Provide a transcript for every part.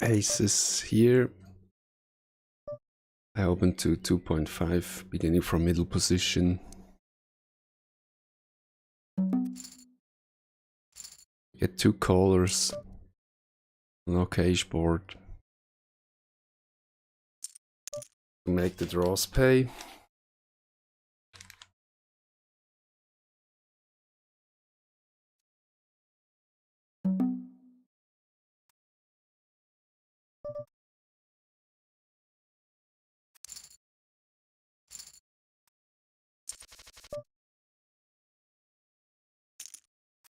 aces here. I open to 2.5, beginning from middle position. Get 2 callers. No cash board. To make the draws pay.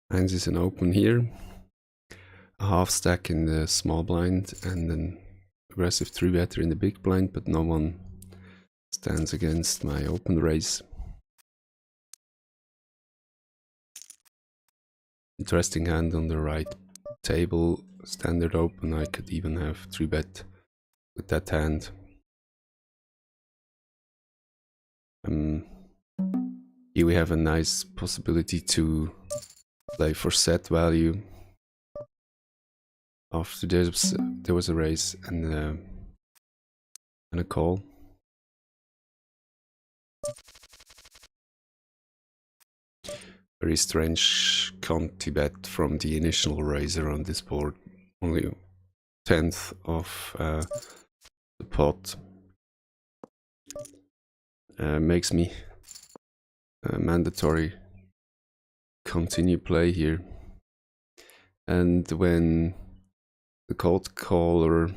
Nines is an open here. A half stack in the small blind and an aggressive 3-better in the big blind, but no one stands against my open raise. Interesting hand on the right table, standard open. I could even have 3-bet with that hand. Here we have a nice possibility to play for set value. After there was a raise and a call. Very strange Conti bet from the initial raiser on this board. Only 1/10 of the pot. Makes me mandatory continue play here. And when the cold caller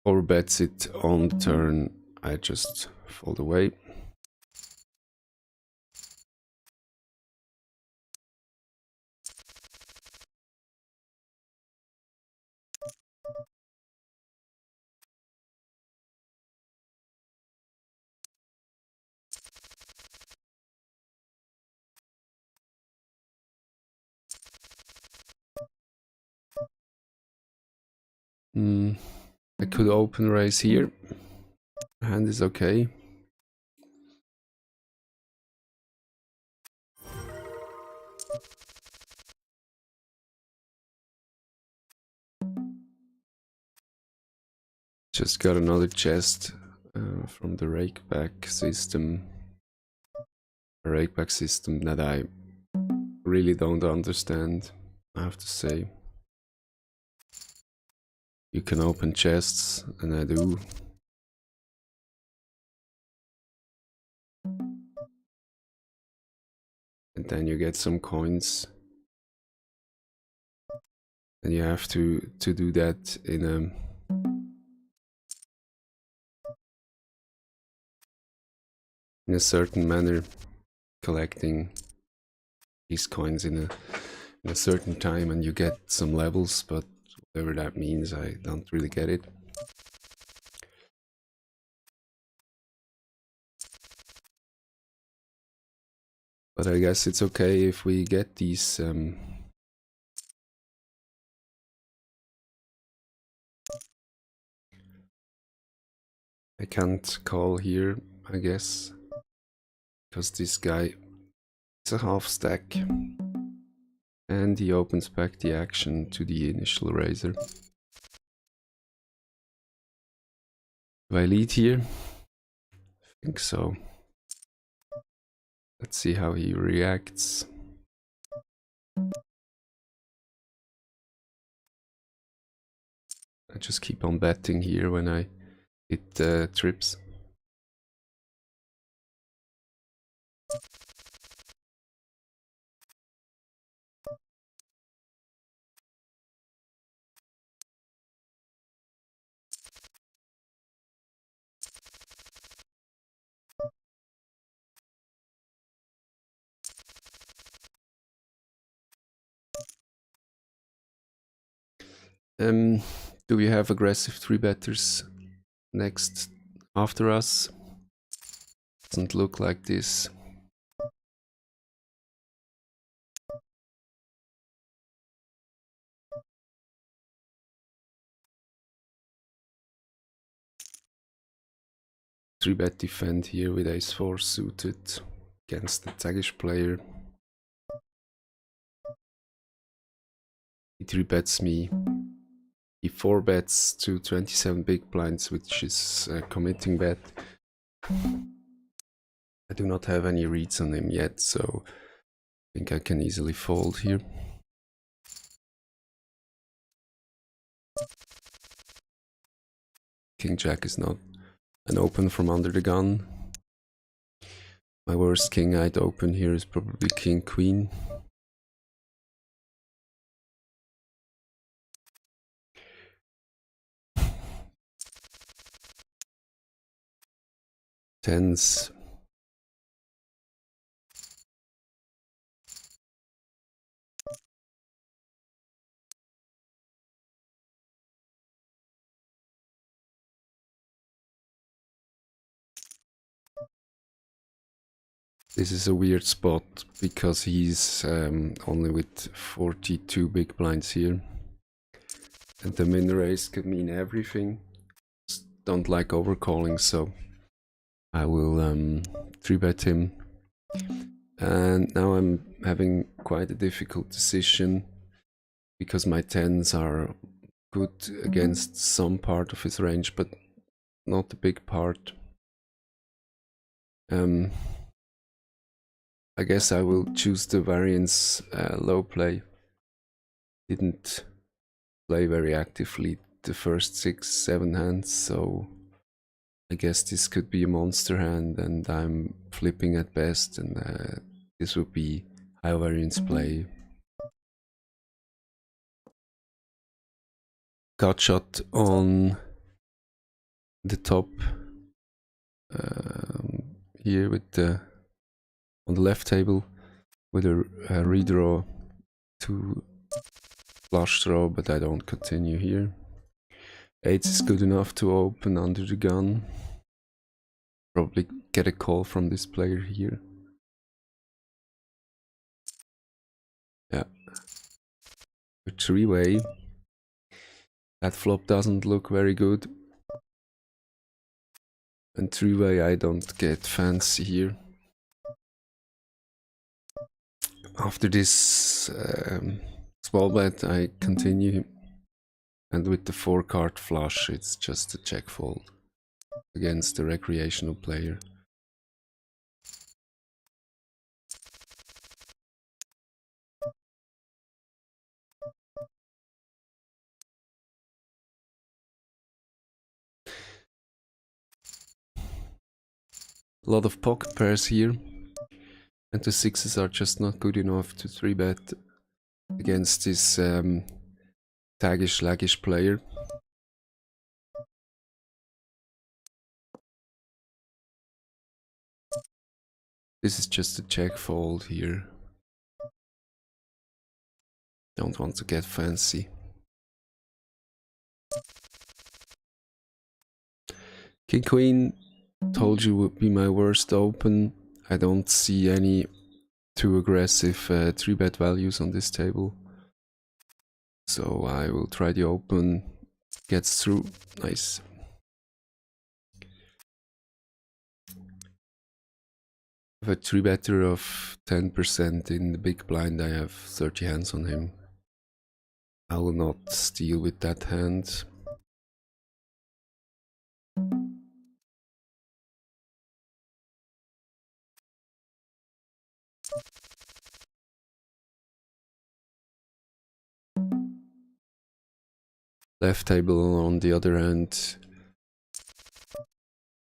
overbets it on the turn, I just fold away. I could open raise here. Hand is okay. Just got another chest from the rakeback system. A rakeback system that I really don't understand, I have to say. You can open chests, and I do. And then you get some coins. And you have to do that in a certain manner, collecting these coins in a certain time, and you get some levels, but whatever that means, I don't really get it. But I guess it's okay if we get these I can't call here, I guess, because this guy is a half stack and he opens back the action to the initial raiser. Do I lead here? I think so. Let's see how he reacts. I just keep on betting here when I hit trips. Do we have aggressive 3-betters next after us? Doesn't look like this. Three-bet defend here with ace-4 suited against the Tagish player. He 3-bets me He 4-bets to 27 big blinds, which is a committing bet. I do not have any reads on him yet, so I think I can easily fold here. King Jack is not an open from under the gun. My worst king I'd open here is probably King Queen. Tens. This is a weird spot because he's only with 42 big blinds here. And the min raise could mean everything. Just don't like overcalling, so I will 3-bet him. And now I'm having quite a difficult decision because my tens are good against some part of his range, but not a big part. I guess I will choose the variance low play. Didn't play very actively the first 6-7 hands, so I guess this could be a monster hand and I'm flipping at best, and this would be high variance play. Gut shot on the top here with the on the left table with a redraw to flush draw, but I don't continue here. 8 is good enough to open under the gun. Probably get a call from this player here. Yeah. A 3-way. That flop doesn't look very good. And 3-way I don't get fancy here. After this small bet I continue, and with the 4-card flush it's just a check fold against the recreational player. A lot of pocket pairs here, and the 6s are just not good enough to 3-bet against this taggish laggish player. This is just a check fold here. Don't want to get fancy. King Queen, told you would be my worst open. I don't see any too aggressive 3-bet values on this table. So I will try the open. Gets through. Nice. With a 3-better of 10% in the big blind, I have 30 hands on him. I will not steal with that hand. Left table on the other hand,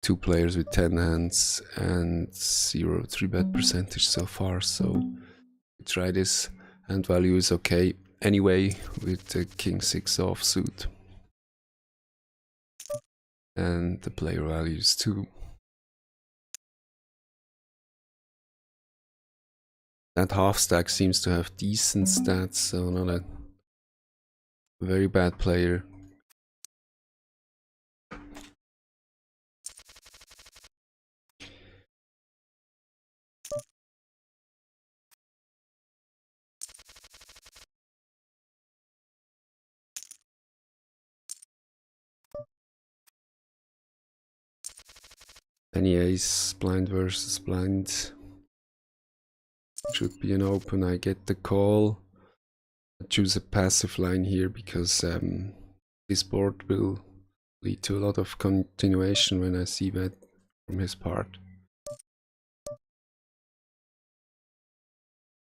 2 players with 10 hands and 0 3-bet percentage so far, so we try this. Hand value is okay anyway with the King 6 offsuit. And the player values too. That half stack seems to have decent stats, so not a very bad player. Any ace, blind versus blind. Should be an open, I get the call. I choose a passive line here because this board will lead to a lot of continuation when I see that from his part.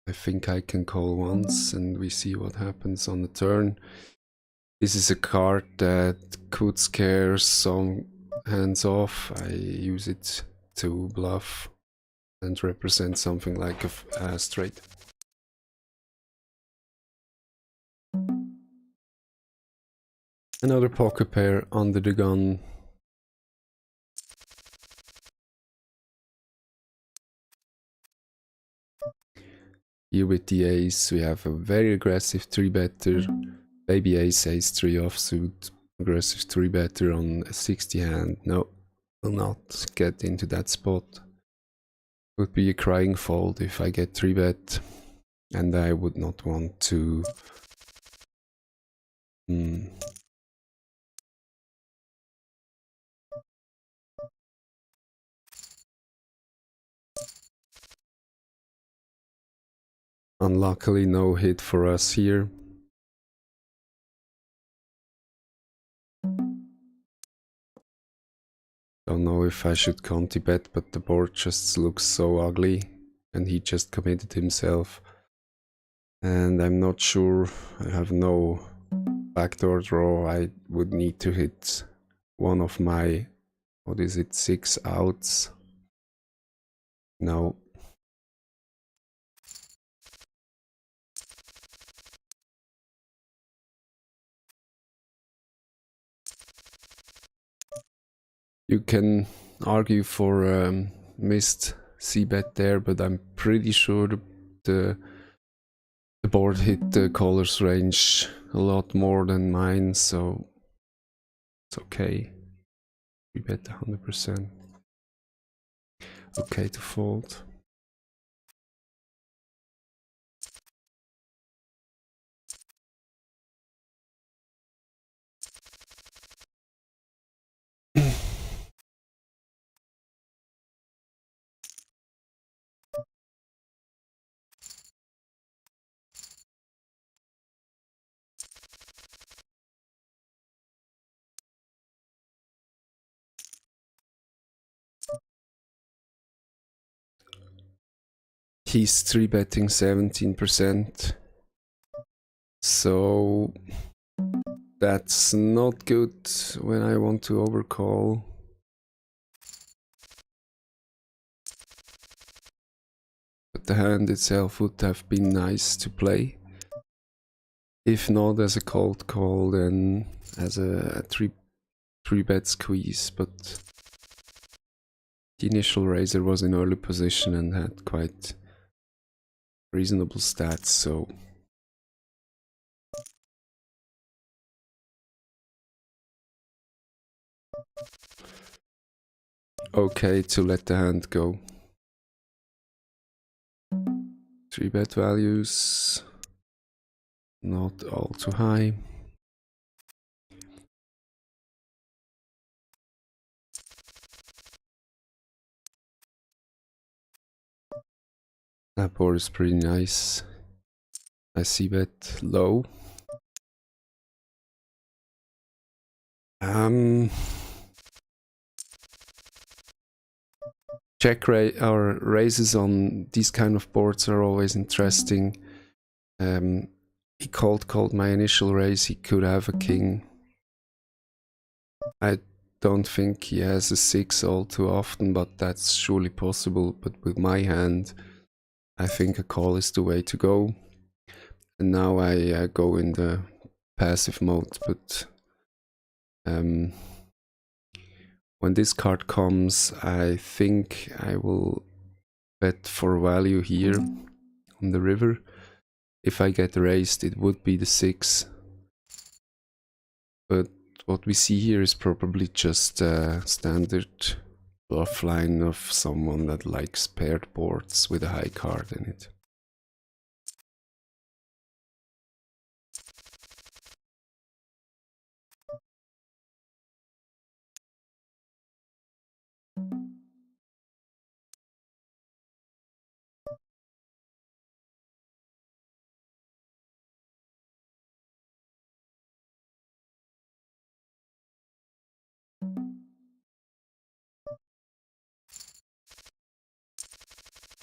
I think I can call once and we see what happens on the turn. This is a card that could scare some hands off. I use it to bluff and represent something like a straight. Another pocket pair under the gun. Here with the ace we have a very aggressive 3-better. Baby ace, ace 3 offsuit, aggressive 3-better on a 60 hand. No, will not get into that spot. Would be a crying fold if I get 3-bet, and I would not want to Unluckily no hit for us here. Don't know if I should Conti bet, but the board just looks so ugly and he just committed himself. And I'm not sure, I have no backdoor draw. I would need to hit one of my, what is it, 6 outs. No. You can argue for missed c-bet there, but I'm pretty sure the board hit the caller's range a lot more than mine, so it's okay. We bet 100%. Okay to fold. He's 3-betting 17%. So that's not good when I want to overcall. But the hand itself would have been nice to play. If not as a cold call, then as a 3-bet squeeze. But the initial raiser was in early position and had quite reasonable stats, so okay to let the hand go. 3-bet values, not all too high. That board is pretty nice. I see bet low. Check or raises on these kind of boards are always interesting. He called my initial raise. He could have a king. I don't think he has a 6 all too often, but that's surely possible. But with my hand, I think a call is the way to go. And now I go in the passive mode, but when this card comes, I think I will bet for value here on the river. If I get raised, it would be the 6. But what we see here is probably just a standard bluff line of someone that likes paired boards with a high card in it.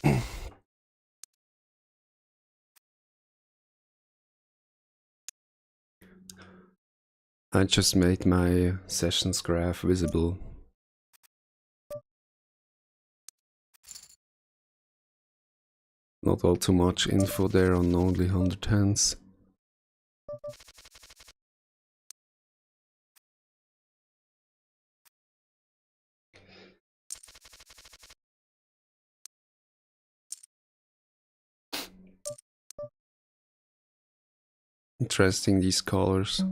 I just made my sessions graph visible. Not all too much info there on only 100 hands. Interesting, these colors.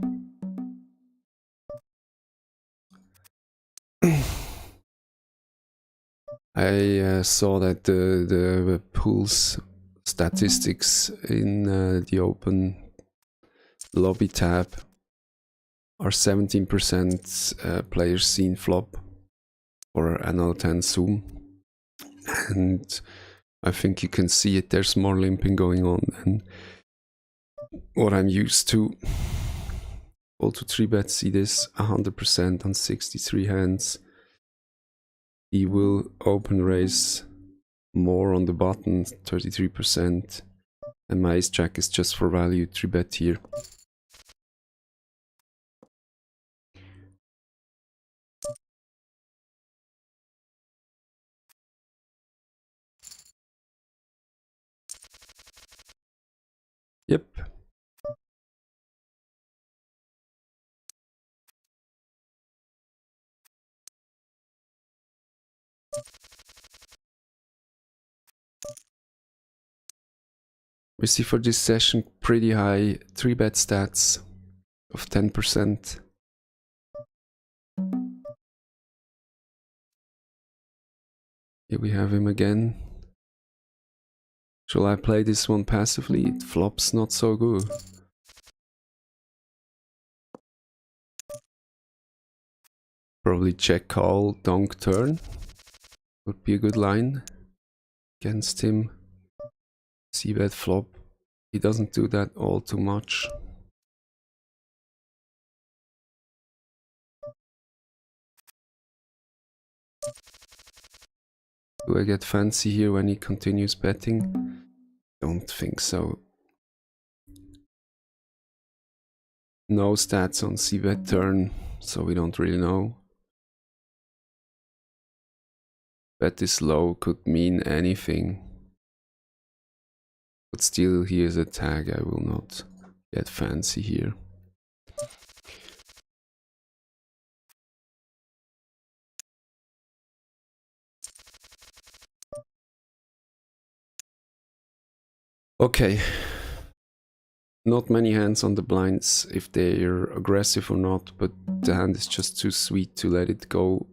I saw that the pool's statistics in the open lobby tab are 17% players seen flop or NL10 zoom, and I think you can see it. There's more limping going on than what I'm used to. All to 3-bet, see this 100% on 63 hands. He will open raise more on the button, 33%, and my ace jack is just for value, 3-bet here. Yep. We see for this session pretty high 3-bet stats of 10%. Here we have him again. Shall I play this one passively? It flops not so good. Probably check call, donk turn. Would be a good line against him. C-bet flop. He doesn't do that all too much. Do I get fancy here when he continues betting? Don't think so. No stats on C-bet turn, so we don't really know. Bet is low could mean anything. But still, here's a tag. I will not get fancy here. Okay. Not many hands on the blinds if they're aggressive or not, but the hand is just too sweet to let it go.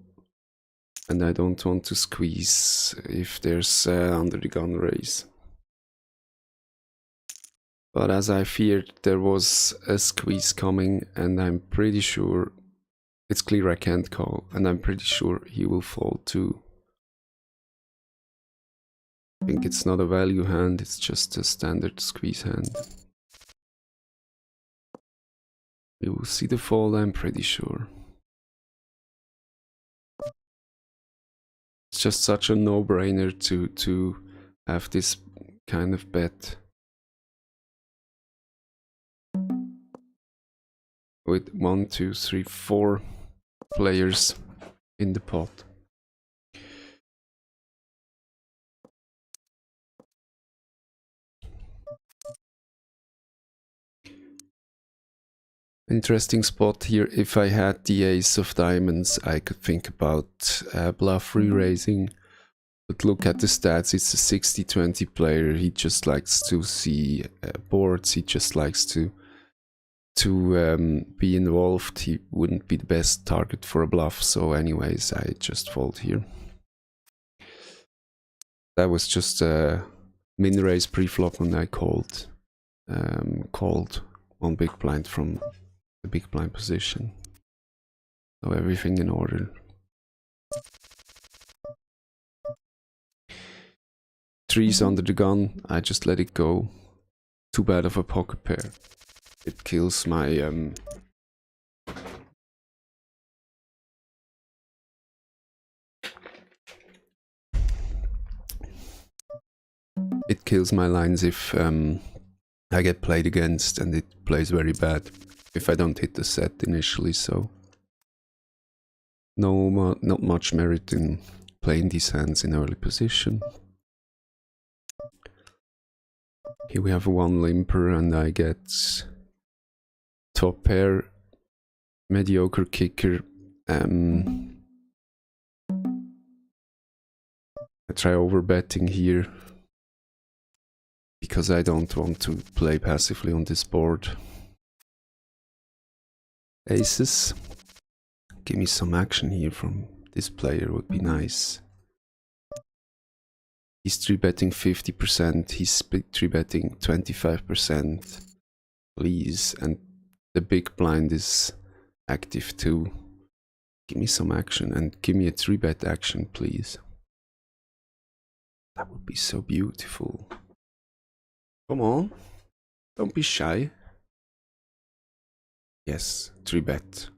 And I don't want to squeeze if there's under the gun raise. But as I feared, there was a squeeze coming, and I'm pretty sure it's clear I can't call, and I'm pretty sure he will fold too. I think it's not a value hand, it's just a standard squeeze hand. We will see the fold, I'm pretty sure. It's just such a no-brainer to have this kind of bet. With 1, 2, 3, 4 players in the pot. Interesting spot here. If I had the ace of diamonds, I could think about bluff re-raising. But look at the stats, it's a 60-20 player. He just likes to see boards, he just likes to be involved. He wouldn't be the best target for a bluff, so anyways, I just fold here. That was just a min-raise pre-flop when I called one big blind from the big blind position. So everything in order. Threes under the gun, I just let it go. Too bad of a pocket pair. It kills my it kills my lines if I get played against, and it plays very bad if I don't hit the set initially, so not much merit in playing these hands in early position. Here we have one limper and I get top pair, mediocre kicker. I try overbetting here because I don't want to play passively on this board. Aces. Give me some action here from this player would be nice. He's 3-betting 50%, he's 3-betting 25%. Please, and the big blind is active too. Give me some action and give me a 3-bet action, please. That would be so beautiful. Come on, don't be shy. Yes, 3-bet.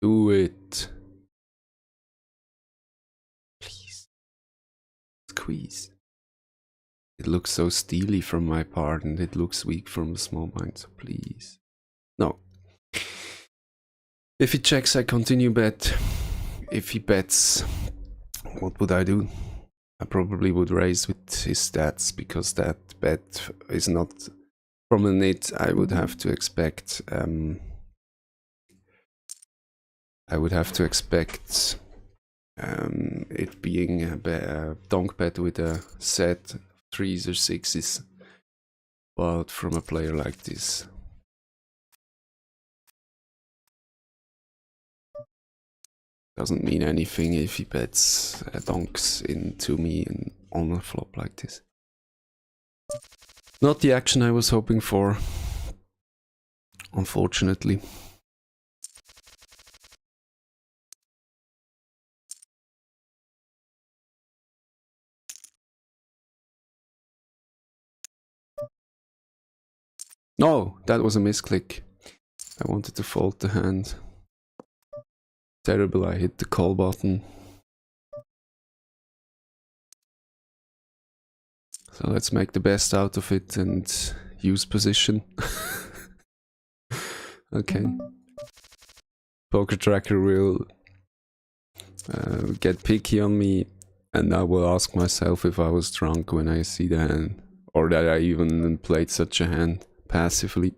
Do it. Please. Squeeze. It looks so steely from my part and it looks weak from the small blind, so please. No. If he checks, I continue bet. If he bets, what would I do? I probably would raise with his stats, because that bet is not from the nit. I would have to expect it being a donk bet with a set 3s or 6s, but from a player like this. Doesn't mean anything if he bets donks into me and on a flop like this. Not the action I was hoping for, unfortunately. No, that was a misclick. I wanted to fold the hand. Terrible, I hit the call button. So let's make the best out of it and use position. Okay. Poker tracker will get picky on me, and I will ask myself if I was drunk when I see the hand, or that I even played such a hand passively.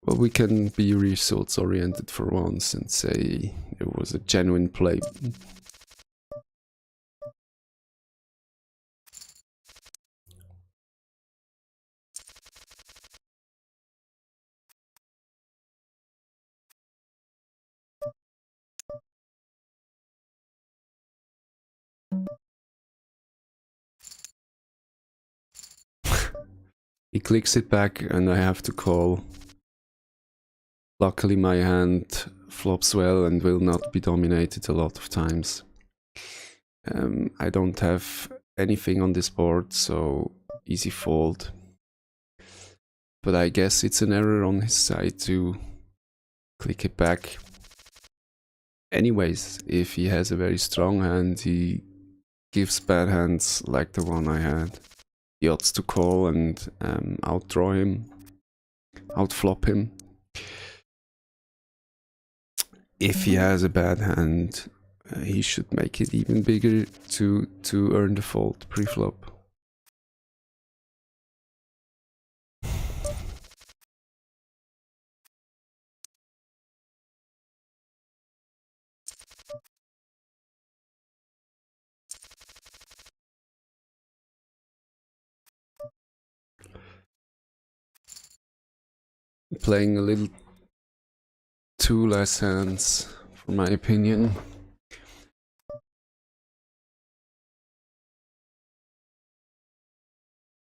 Well, we can be results oriented for once and say it was a genuine play. He clicks it back and I have to call. Luckily my hand flops well and will not be dominated a lot of times. I don't have anything on this board, so easy fold. But I guess it's an error on his side to click it back. Anyways, if he has a very strong hand, he gives bad hands like the one I had. The odds to call and outdraw him, outflop him. If he has a bad hand, he should make it even bigger to earn the fold pre-flop. Playing a little too less hands, for my opinion.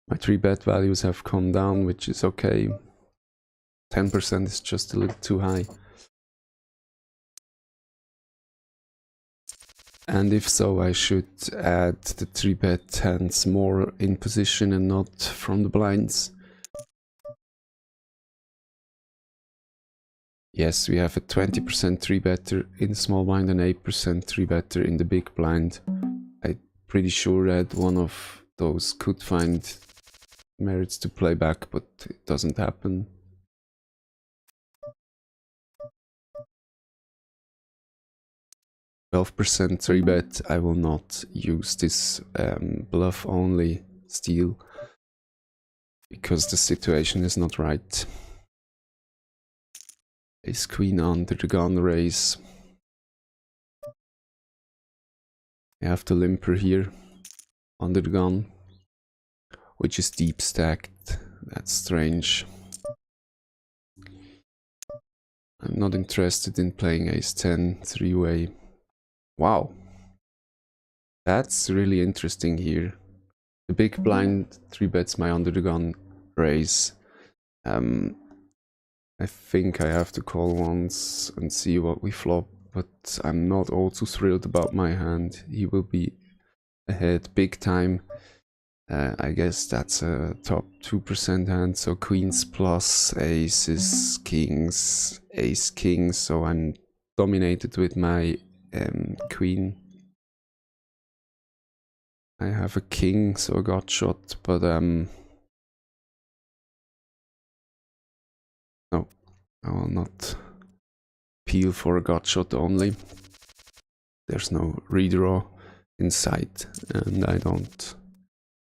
My 3-bet values have come down, which is okay. 10% is just a little too high. And if so, I should add the 3-bet hands more in position and not from the blinds. Yes, we have a 20% 3-better in small blind and 8% 3-better in the big blind. I pretty sure that one of those could find merits to play back, but it doesn't happen. %12 3-bet. I will not use this bluff only steal because the situation is not right. Ace queen under the gun raise. I have the limper here under the gun, which is deep stacked. That's strange. I'm not interested in playing ace 10 3-way. Wow, that's really interesting here. The big blind 3-bets my under the gun raise. I think I have to call once and see what we flop, but I'm not all too thrilled about my hand. He will be ahead big time. I guess that's a top 2% hand, so queens plus aces, kings, ace king, so I'm dominated with my queen. I have a king, so I got shot, but no, I will not peel for a gut shot only. There's no redraw in sight, and I don't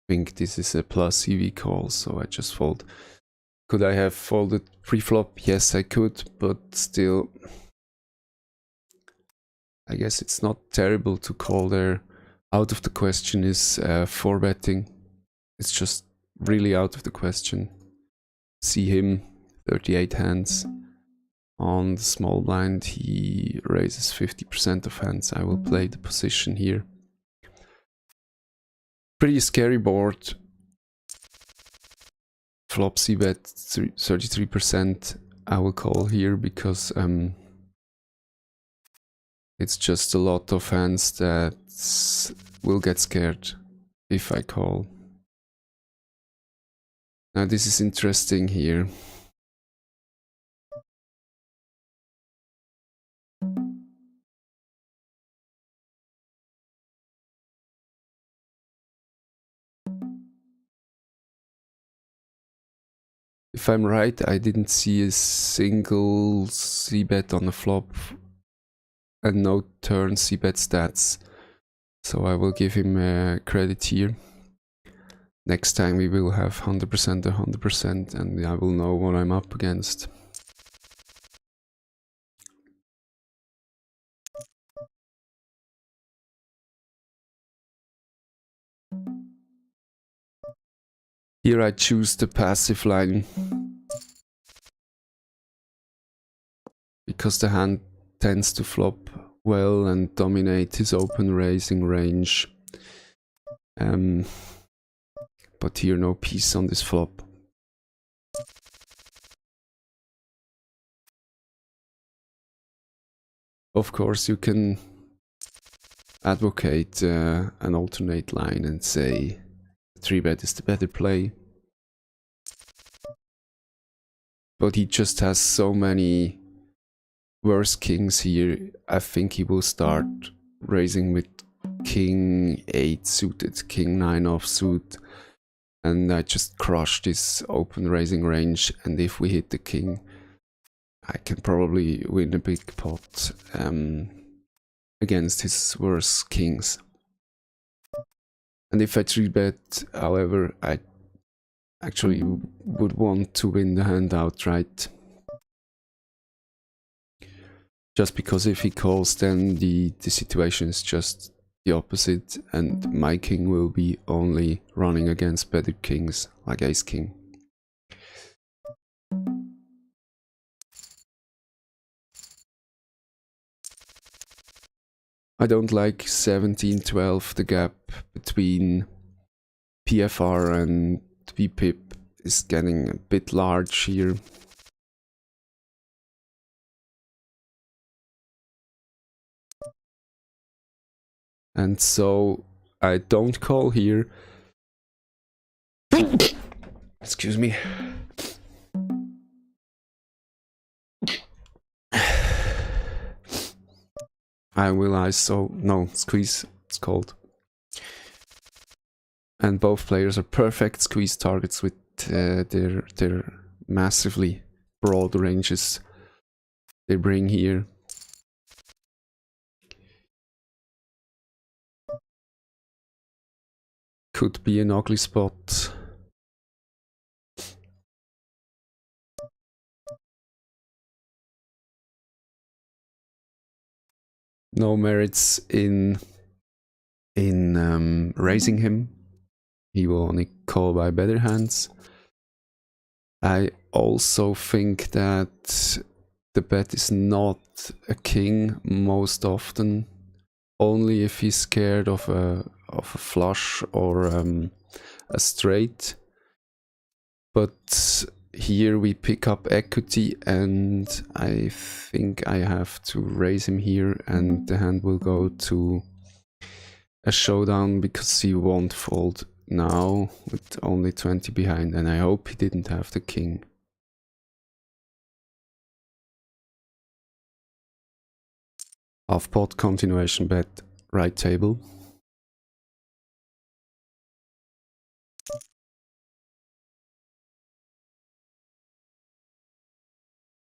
think this is a plus EV call, so I just fold. Could I have folded pre-flop? Yes, I could, but still, I guess it's not terrible to call there. Out of the question is 4-betting. It's just really out of the question. See him, 38 hands. On the small blind, he raises 50% of hands. I will play the position here. Pretty scary board. Flop c-bet 33%. I will call here because it's just a lot of hands that will get scared if I call. Now this is interesting here. If I'm right, I didn't see a single c-bet on the flop and no turn c-bet stats, so I will give him credit here. Next time we will have 100%, and I will know what I'm up against. Here I choose the passive line because the hand tends to flop well and dominate his open raising range. But here no piece on this flop. Of course you can advocate an alternate line and say 3-bet is the better play. But he just has so many worse kings here. I think he will start raising with king 8 suited, king 9 offsuit, and I just crush this open raising range, and if we hit the king I can probably win a big pot against his worse kings. And if I 3-bet, however, I actually would want to win the hand outright. Just because if he calls, then the situation is just the opposite, and my king will be only running against better kings, like ace king. I don't like 17-12, the gap between PFR and VPIP is getting a bit large here. And so I don't call here. Excuse me. I will ISO, no, squeeze, it's called. And both players are perfect squeeze targets with their massively broad ranges they bring here. Could be an ugly spot. No merits in raising him. He will only call by better hands. I also think that the bet is not a king most often, only if he's scared of a flush or a straight. But here we pick up equity, and I think I have to raise him here, and the hand will go to a showdown because he won't fold now with only 20 behind, and I hope he didn't have the king. Half pot continuation bet, right table.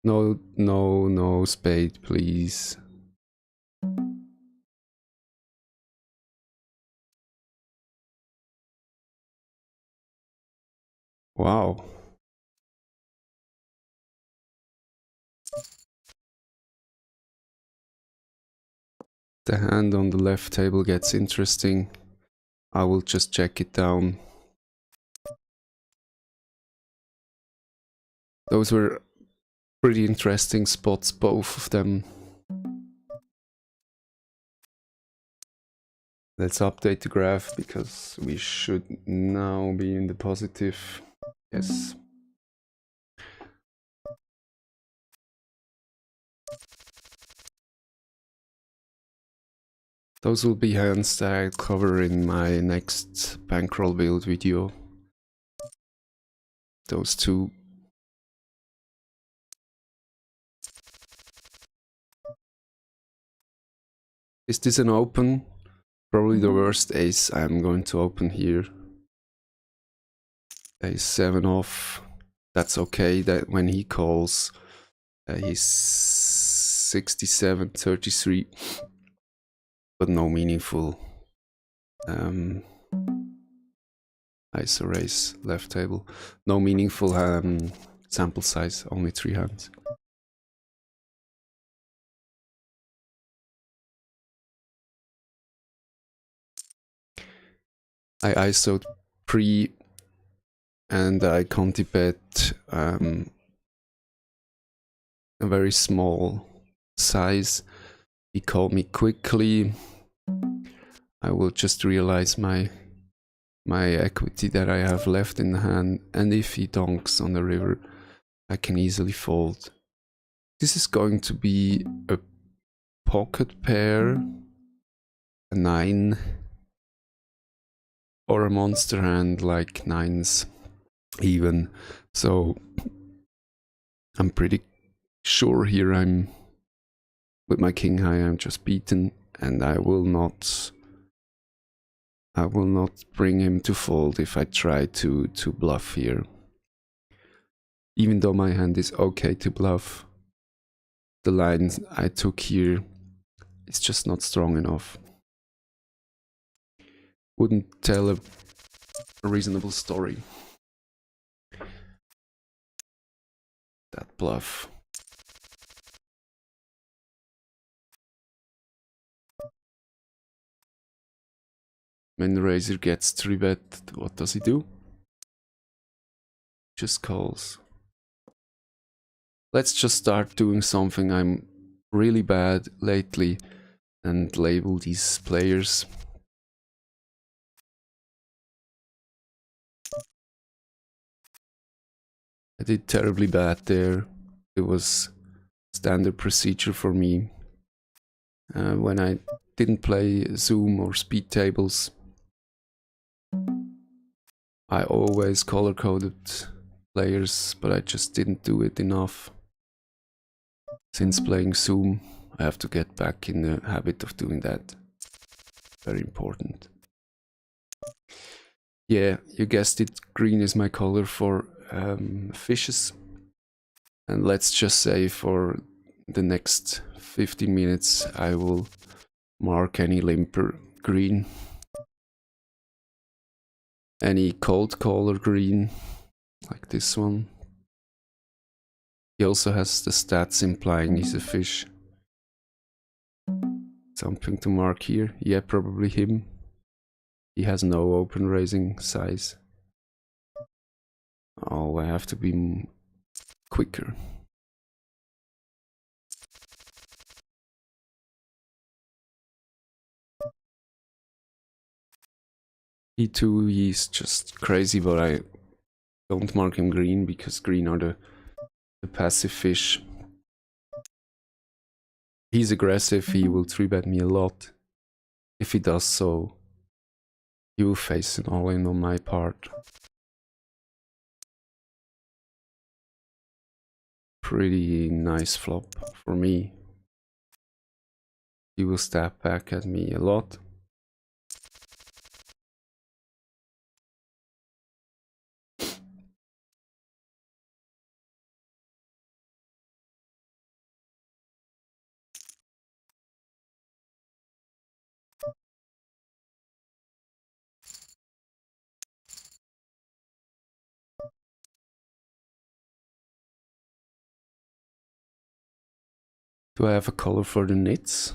No spade, please. Wow. The hand on the left table gets interesting. I will just check it down. Those were pretty interesting spots, both of them. Let's update the graph because we should now be in the positive. Yes. Those will be hands that I cover in my next bankroll build video. Those two. Is this an open? Probably the worst ace I'm going to open here. Ace 7 off. That's okay, that when he calls, he's 67, 33, but no meaningful ISO raise left table. No meaningful sample size, only 3 hands. I ISO'd pre and I conti bet a very small size. He called me quickly. I will just realize my equity that I have left in the hand, and if he donks on the river, I can easily fold. This is going to be a pocket pair, a 9, or a monster hand like 9s even. So I'm pretty sure here I'm with my king high, I'm just beaten, and I will not bring him to fold if I try to bluff here. Even though my hand is okay to bluff, the line I took here is just not strong enough. Wouldn't tell a reasonable story. That bluff. When the razor gets 3-bet, what does he do? Just calls. Let's just start doing something I'm really bad lately and label these players. I did terribly bad there. It was standard procedure for me. When I didn't play Zoom or speed tables, I always color-coded players, but I just didn't do it enough. Since playing Zoom, I have to get back in the habit of doing that. Very important. Yeah, you guessed it, green is my color for fishes. And let's just say for the next 15 minutes I will mark any limper green. Any cold color green, like this one. He also has the stats implying he's a fish. Something to mark here. Yeah, probably him. He has no open raising size. Oh, I have to be quicker. He too, he's just crazy, but I don't mark him green because green are the passive fish. He's aggressive, he will 3-bet me a lot. If he does so, he will face an all-in on my part. Pretty nice flop for me. He will stab back at me a lot. Do I have a color for the nits?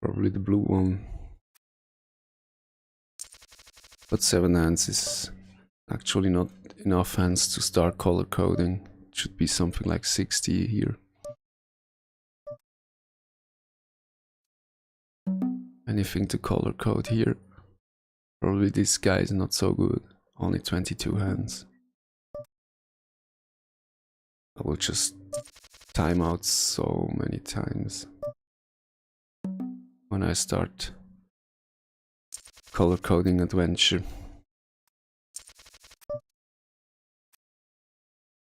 Probably the blue one. But 7 hands is actually not enough hands to start color coding. It should be something like 60 here. Anything to color code here? Probably this guy is not so good. Only 22 hands. I will just time out so many times when I start color coding adventure.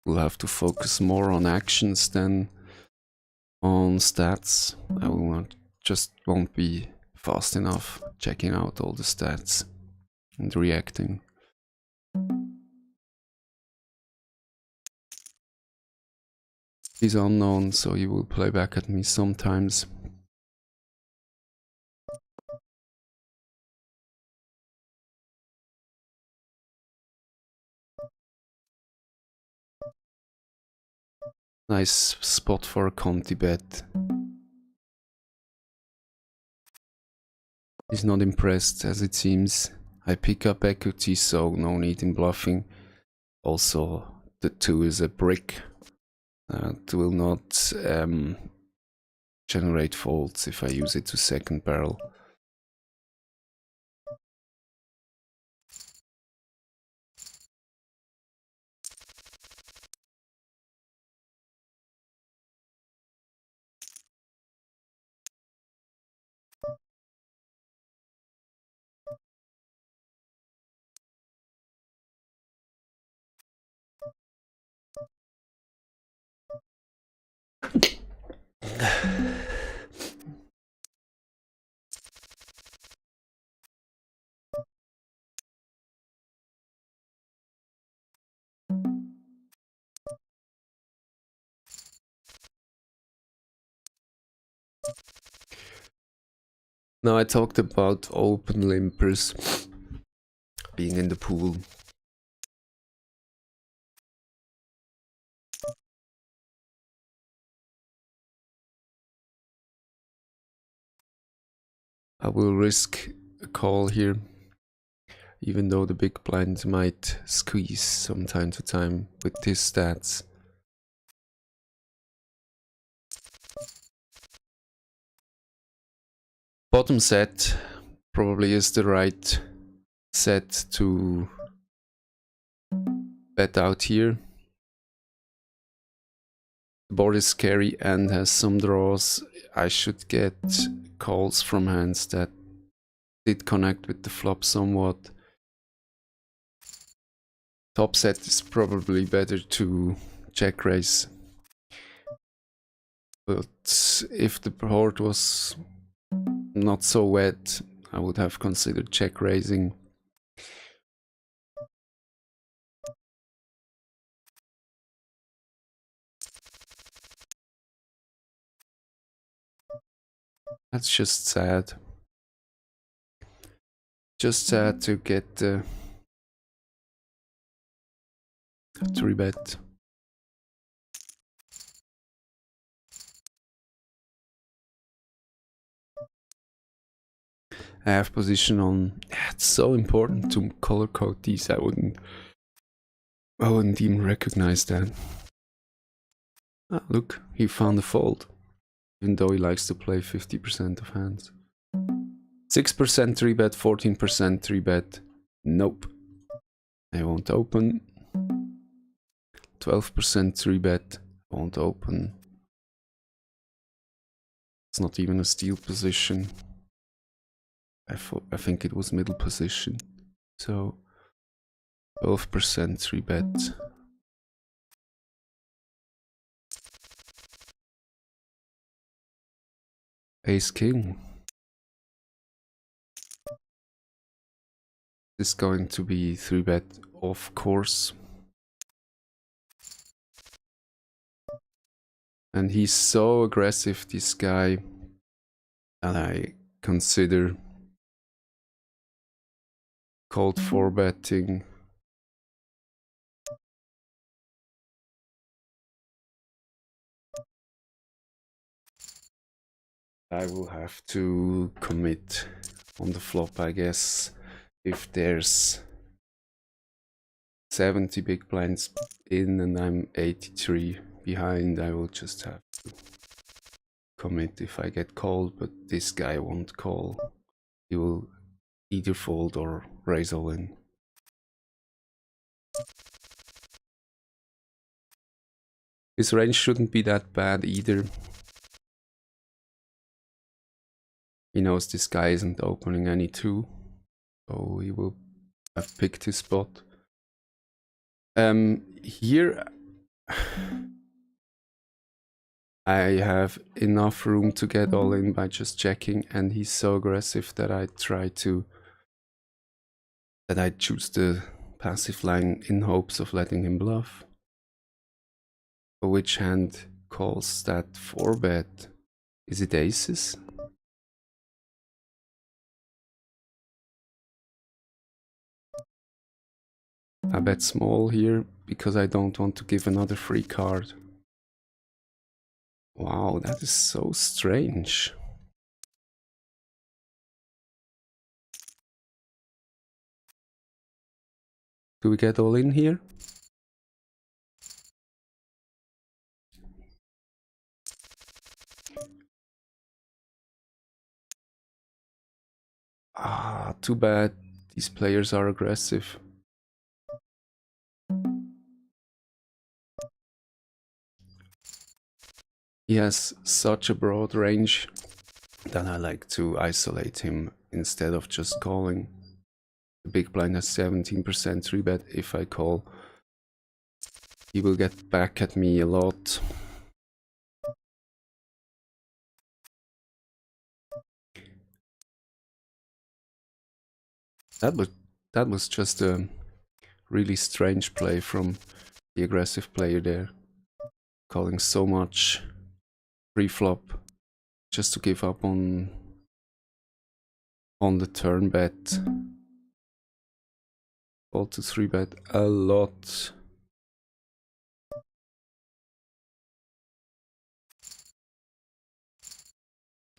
We'll have to focus more on actions than on stats. I will not, just won't be fast enough checking out all the stats and reacting. He's unknown, so he will play back at me sometimes. Nice spot for a Conti bet. He's not impressed, as it seems. I pick up equity, so no need in bluffing. Also, the 2 is a brick. It will not generate folds if I use it to second barrel. Now I talked about open limpers being in the pool. I will risk a call here, even though the big blind might squeeze from time to time with his stats. Bottom set probably is the right set to bet out here. The board is scary and has some draws. I should get calls from hands that did connect with the flop somewhat. Top set is probably better to check raise. But if the board was not so wet. I would have considered check raising. That's just sad. Just sad to get 3-bet. I have position on. It's so important to color code these. I wouldn't even recognize that. Ah, look, he found a fold, even though he likes to play 50% of hands. 6% 3-bet, 14% 3-bet. Nope. I won't open. 12% 3-bet. Won't open. It's not even a steal position. I think it was middle position. So 12% 3-bet. Ace king. This is going to be 3-bet, of course. And he's so aggressive, this guy, that I consider cold 4-betting. I will have to commit on the flop, I guess. If there's 70 big blinds in and I'm 83 behind, I will just have to commit if I get called, but this guy won't call. He will either fold or raise all in. His range shouldn't be that bad either. He knows this guy isn't opening any 2, so he will have picked his spot. Here I have enough room to get all in by just checking, and he's so aggressive that I choose the passive line in hopes of letting him bluff. But which hand calls that 4-bet? Is it aces? I bet small here because I don't want to give another free card. Wow, that is so strange. Do we get all in here? Ah, too bad. These players are aggressive. He has such a broad range that I like to isolate him instead of just calling. The big blind has 17% 3-bet. If I call, he will get back at me a lot. That was just a really strange play from the aggressive player there, calling so much pre-flop just to give up on the turn bet. All to 3-bet a lot.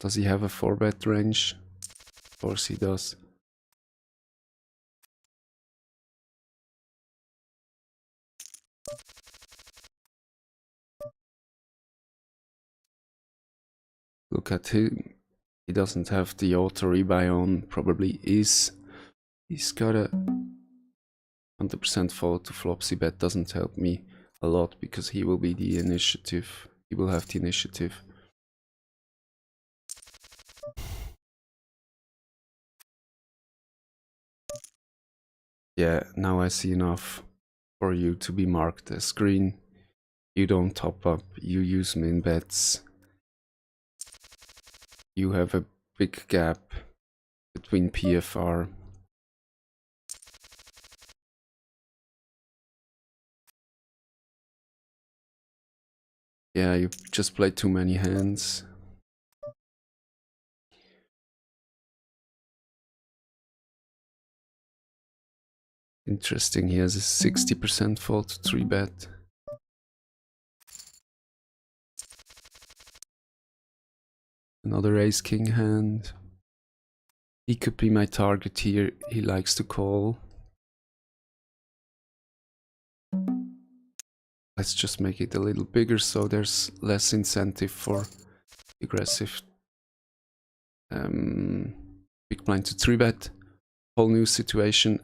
Does he have a 4-bet range? Of course he does. Look at him. He doesn't have the auto rebuy on. Probably is. He's got a 100% fold to flopsy bet. Doesn't help me a lot because he will be the initiative. He will have the initiative. Yeah, now I see enough for you to be marked as green. You don't top up, you use min bets. You have a big gap between PFR. Yeah, you just played too many hands. Interesting, he has a 60% fold to 3-bet. Another ace-king hand. He could be my target here. He likes to call. Let's just make it a little bigger so there's less incentive for aggressive big blind to 3-bet. Whole new situation.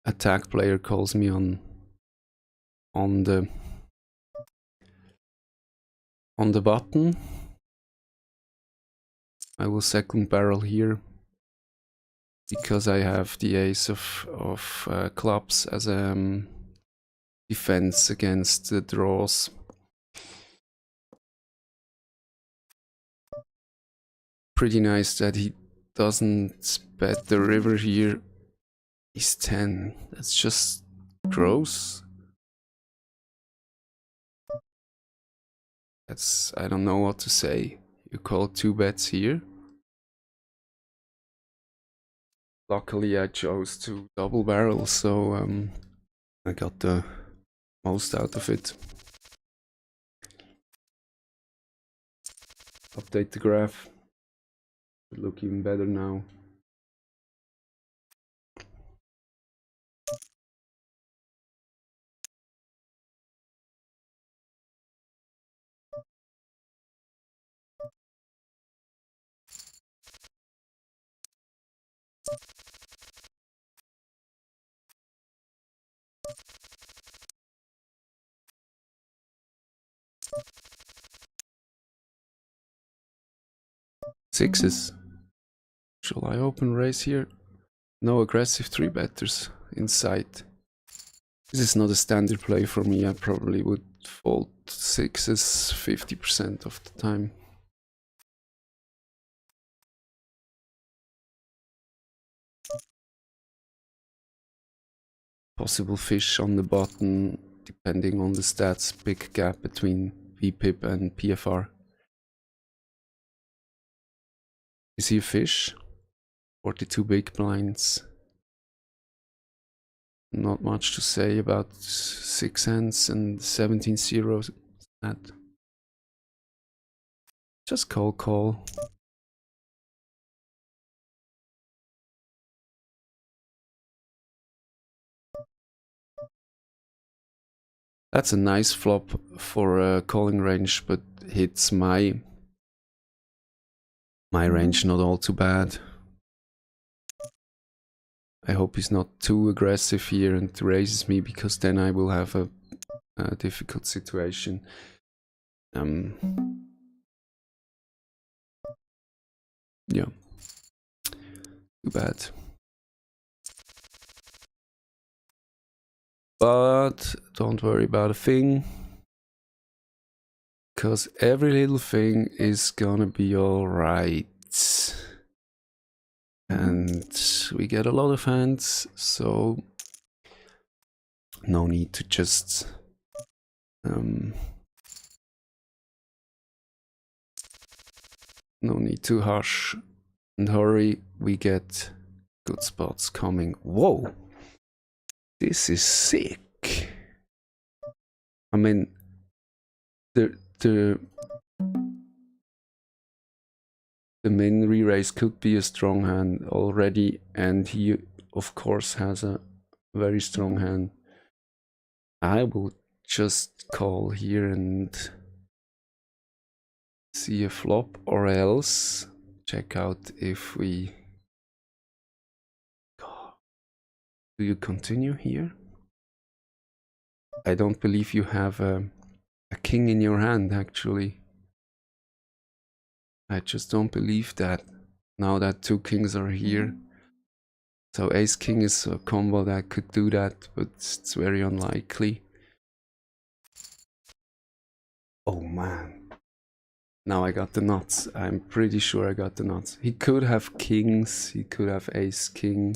Attack player calls me on the button. I will second barrel here because I have the ace of clubs as a defense against the draws. Pretty nice that he doesn't bet the river here. He's 10. That's just gross. I don't know what to say. You call 2 bets here. Luckily I chose to double barrel, so I got the most out of it. Update the graph. Should look even better now. Sixes. Shall I open raise here? No aggressive 3-betters in sight. This is not a standard play for me. I probably would fold sixes 50% of the time. Possible fish on the button, depending on the stats. Big gap between VPIP and PFR. Is he a fish? 42 big blinds. Not much to say about 6 hands and 17 zeros. That. Just call. That's a nice flop for a calling range, but hits my range not all too bad. I hope he's not too aggressive here and raises me, because then I will have a difficult situation. Yeah. Too bad. But don't worry about a thing, because every little thing is gonna be alright. And we get a lot of hands, so no need to just no need to hush and hurry. We get good spots coming. Whoa! This is sick. I mean, the min re-raise could be a strong hand already, and he of course has a very strong hand. I will just call here and see a flop, or else check out if we... Do you continue here? I don't believe you have a king in your hand, actually. I just don't believe that, now that 2 kings are here. So ace king is a combo that could do that, but it's very unlikely. Oh man. Now I got the nuts. I'm pretty sure I got the nuts. He could have kings, he could have ace king.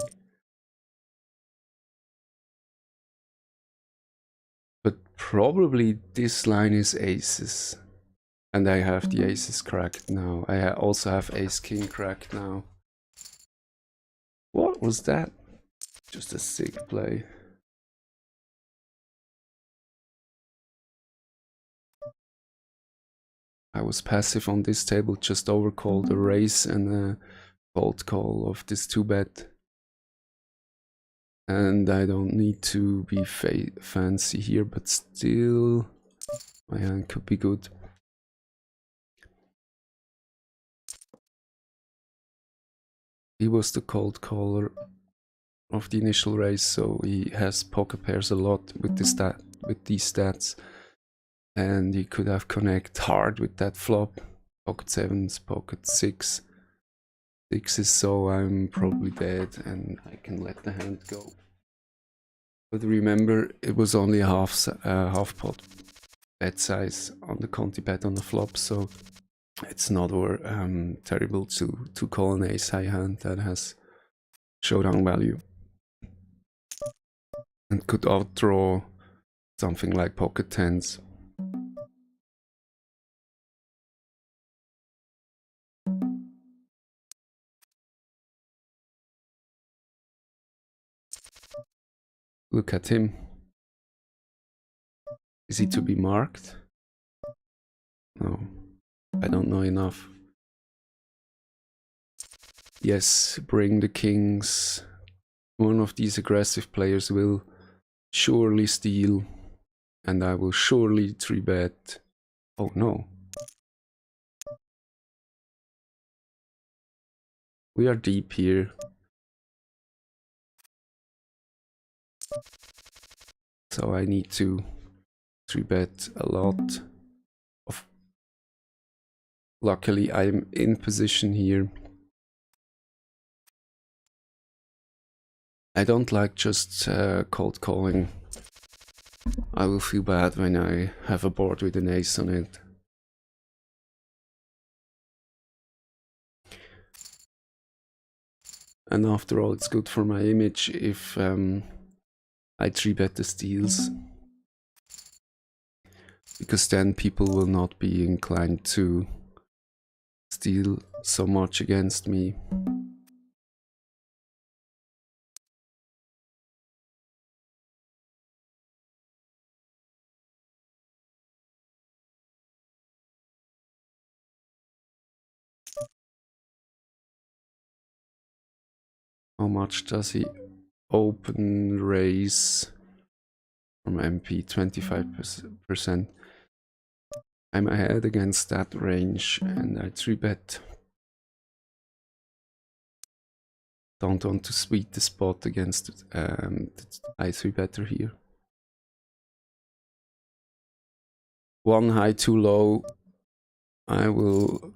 But probably this line is aces. And I have the aces cracked now. I also have ace king cracked now. What was that? Just a sick play. I was passive on this table, just overcalled a raise and a fold call of this 2-bet. And I don't need to be fancy here, but still my hand could be good. He was the cold caller of the initial raise, so he has pocket pairs a lot with these stats. And he could have connect hard with that flop. Pocket sevens, pocket sixes, so I'm probably dead and I can let the hand go. But remember, it was only a half pot bet size on the Conti bet on the flop, so it's not terrible to call an ace high hand that has showdown value and could outdraw something like pocket tens. Look at him. Is he to be marked? No, I don't know enough. Yes, bring the kings. One of these aggressive players will surely steal, and I will surely 3-bet. Oh no. We are deep here. So I need to 3-bet a lot. Luckily I'm in position here. I don't like just cold calling. I will feel bad when I have a board with an ace on it. And after all, it's good for my image if I 3-bet the steals. Because then people will not be inclined to steal so much against me. How much does he open raise from MP? 25%. I'm ahead against that range and I 3-bet. Don't want to sweet the spot against I 3-better here. One high too low. I will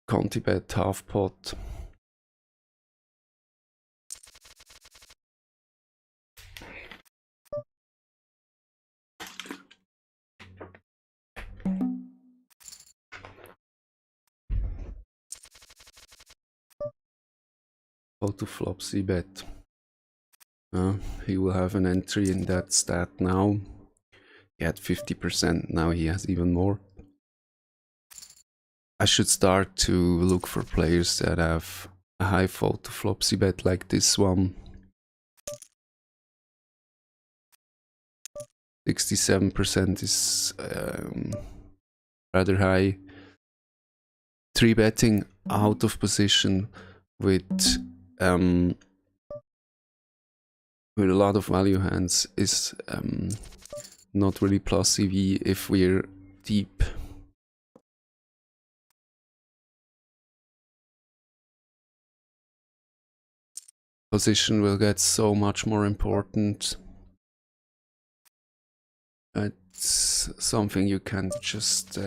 Conti bet half pot. Auto flop c-bet. He will have an entry in that stat now. He had 50%, now he has even more. I should start to look for players that have a high fold to flop c-bet like this one. 67% is rather high. 3-betting out of position with a lot of value hands is not really plus EV if we're deep. Position will get so much more important. It's something you can't just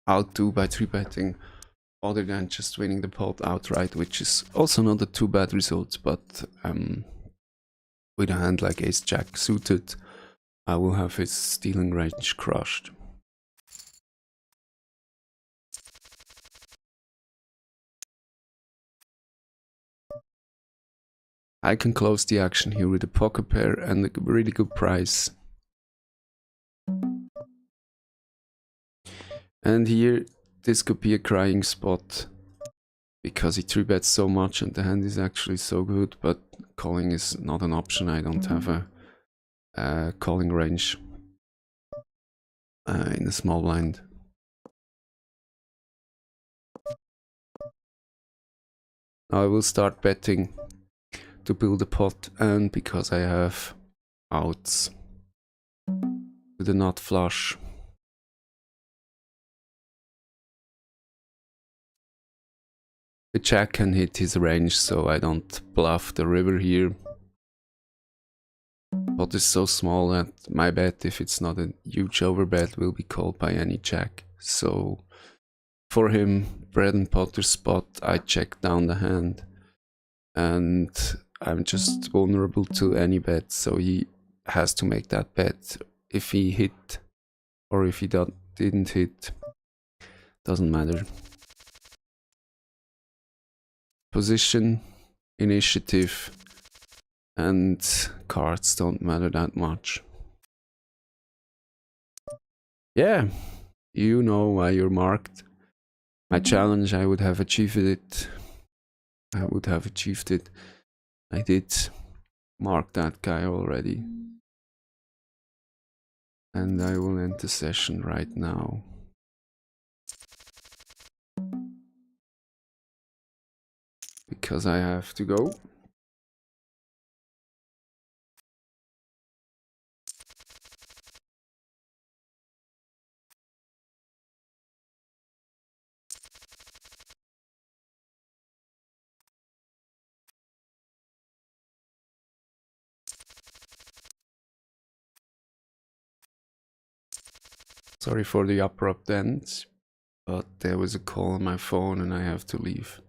outdo by 3-betting, other than just winning the pot outright, which is also not a too bad result, but with a hand like ace-jack suited, I will have his stealing range crushed. I can close the action here with a poker pair and a really good price. And here, this could be a crying spot, because he 3-bets so much and the hand is actually so good, but calling is not an option. I don't have a calling range in a small blind. Now I will start betting to build a pot, and because I have outs with a nut flush. The jack can hit his range, so I don't bluff the river here. Pot is so small that my bet, if it's not a huge overbet, will be called by any jack. So for him, bread and butter spot, I check down the hand. And I'm just vulnerable to any bet, so he has to make that bet. If he hit or if he didn't hit, doesn't matter. Position, initiative, and cards don't matter that much. Yeah, you know why you're marked. My challenge, I would have achieved it. I did mark that guy already. And I will end the session right now. Because I have to go. Sorry for the abrupt end, but there was a call on my phone and I have to leave.